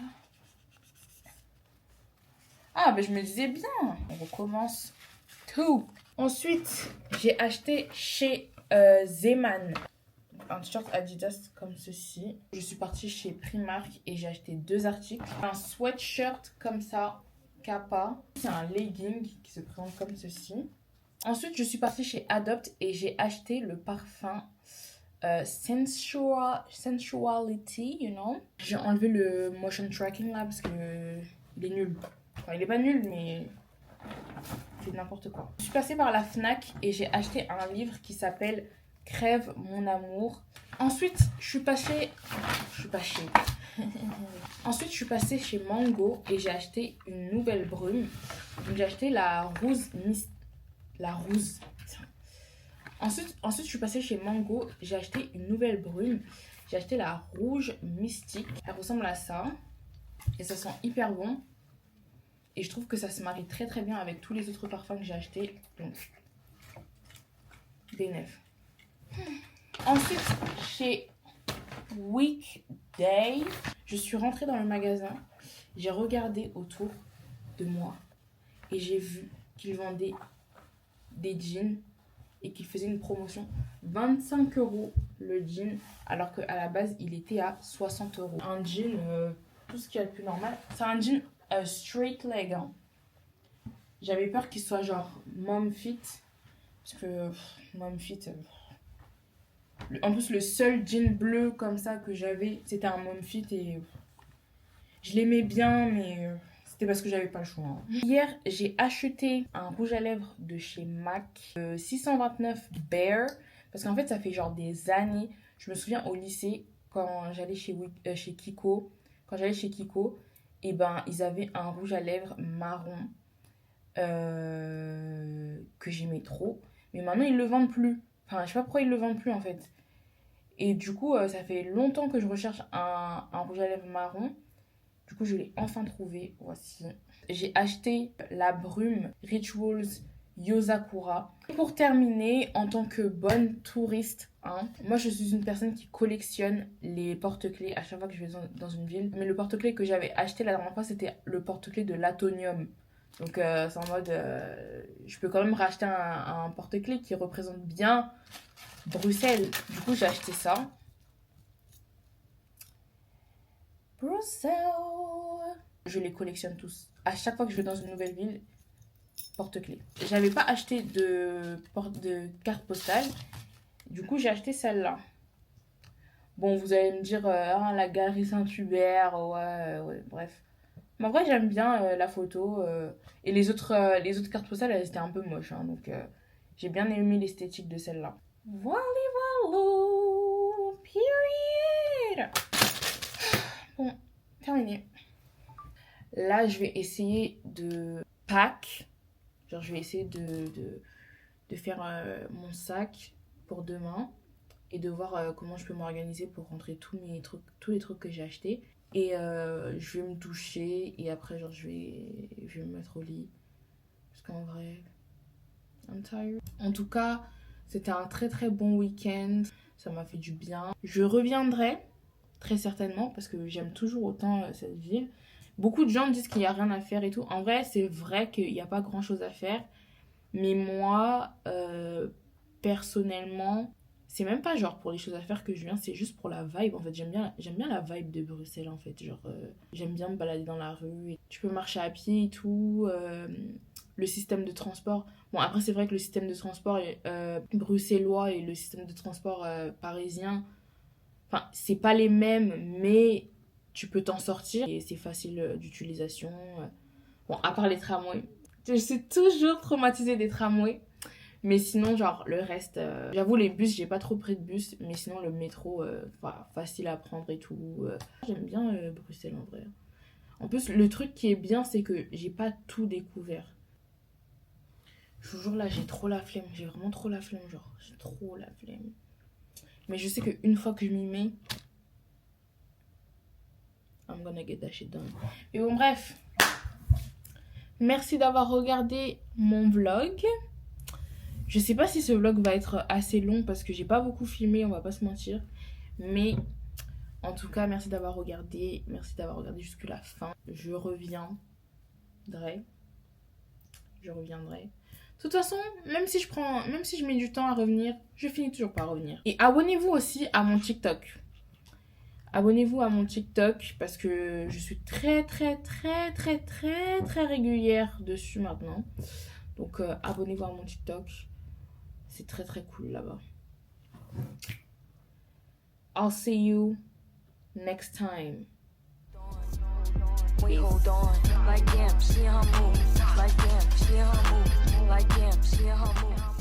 Ah, ben je me disais bien. On recommence tout. Ensuite, j'ai acheté chez Zeman un t-shirt Adidas comme ceci. Je suis partie chez Primark et j'ai acheté 2 articles. Un sweatshirt comme ça, Kappa. C'est un legging qui se présente comme ceci. Ensuite, je suis partie chez Adopt et j'ai acheté le parfum Sensuality, you know. J'ai enlevé le motion tracking là parce que il est nul. Enfin, il est pas nul, mais c'est n'importe quoi. Je suis passée par la Fnac et j'ai acheté un livre qui s'appelle Crève mon amour. Ensuite, je suis passée chez Mango et j'ai acheté une nouvelle brume. Donc j'ai acheté la rouge Ensuite, je suis passée chez Mango, j'ai acheté une nouvelle brume. J'ai acheté la rouge mystique. Elle ressemble à ça. Et ça sent hyper bon. Et je trouve que ça se marie très très bien avec tous les autres parfums que j'ai achetés. Donc, bénéf. Ensuite, chez Weekday, je suis rentrée dans le magasin. J'ai regardé autour de moi. Et j'ai vu qu'ils vendaient des jeans. Et qu'ils faisaient une promotion. 25 € le jean. Alors qu'à la base, il était à 60 €. Un jean, tout ce qu'il y a de plus normal. C'est un jean straight leg. Hein. J'avais peur qu'il soit genre mom fit. Parce que mom fit... En plus, le seul jean bleu comme ça que j'avais, c'était un mom fit. Et je l'aimais bien, mais... C'était parce que j'avais pas le choix. Hein. Hier, j'ai acheté un rouge à lèvres de chez MAC. 629 Bare. Parce qu'en fait, ça fait genre des années. Je me souviens au lycée, quand j'allais chez Kiko. Quand j'allais chez Kiko, et ben, ils avaient un rouge à lèvres marron. Que j'aimais trop. Mais maintenant, ils le vendent plus. Enfin, je sais pas pourquoi ils le vendent plus en fait. Et du coup, ça fait longtemps que je recherche un rouge à lèvres marron. Du coup, je l'ai enfin trouvé. Voici. J'ai acheté la brume Rituals Yosakura. Pour terminer, en tant que bonne touriste, hein, moi je suis une personne qui collectionne les porte-clés à chaque fois que je vais dans une ville. Mais le porte-clés que j'avais acheté la dernière fois, c'était le porte-clés de l'Atonium. Donc c'est en mode, je peux quand même racheter un porte-clés qui représente bien Bruxelles. Du coup, j'ai acheté ça. Bruxelles. Je les collectionne tous. À chaque fois que je vais dans une nouvelle ville, porte-clés. J'avais pas acheté de carte postale. Du coup, j'ai acheté celle-là. Bon, vous allez me dire, la Galerie Saint-Hubert, ouais, bref. Mais en vrai, j'aime bien la photo. Et les autres cartes postales, elles étaient un peu moches. Hein, donc, j'ai bien aimé l'esthétique de celle-là. Voilà, period. Bon, terminé. Là, je vais essayer de pack. Genre, je vais essayer de faire mon sac pour demain. Et de voir comment je peux m'organiser pour rentrer tous les trucs que j'ai achetés. Et je vais me doucher. Et après, genre, je vais me mettre au lit. Parce qu'en vrai, I'm tired. En tout cas, c'était un très très bon week-end. Ça m'a fait du bien. Je reviendrai. Très certainement, parce que j'aime toujours autant cette ville. Beaucoup de gens me disent qu'il n'y a rien à faire et tout. En vrai, c'est vrai qu'il n'y a pas grand chose à faire. Mais moi, personnellement, c'est même pas genre pour les choses à faire que je viens, c'est juste pour la vibe. En fait, j'aime bien la vibe de Bruxelles, en fait. Genre, j'aime bien me balader dans la rue. Et tu peux marcher à pied et tout. Le système de transport. Bon, après, c'est vrai que le système de transport bruxellois et le système de transport parisien, enfin, c'est pas les mêmes, mais tu peux t'en sortir et c'est facile d'utilisation. Bon, à part les tramways. Je suis toujours traumatisée des tramways. Mais sinon, genre, le reste... j'avoue, les bus, j'ai pas trop pris de bus. Mais sinon, le métro, facile à prendre et tout. J'aime bien Bruxelles, en vrai. En plus, le truc qui est bien, c'est que j'ai pas tout découvert. Je vous jure, là, j'ai trop la flemme. J'ai vraiment trop la flemme, genre. J'ai trop la flemme. Mais je sais qu'une fois que je m'y mets, I'm gonna get that shit done. Mais bon, bref. Merci d'avoir regardé mon vlog. Je sais pas si ce vlog va être assez long parce que j'ai pas beaucoup filmé, on va pas se mentir. Mais en tout cas, merci d'avoir regardé. Merci d'avoir regardé jusqu'à la fin. Je reviendrai. De toute façon, même si je mets du temps à revenir, je finis toujours par revenir. Et abonnez-vous aussi à mon TikTok. Abonnez-vous à mon TikTok parce que je suis très régulière dessus maintenant. Donc abonnez-vous à mon TikTok. C'est très cool là-bas. I'll see you next time. We hold on, like damn, she in her move. Like damn, she in her move. Like damn, she in her move.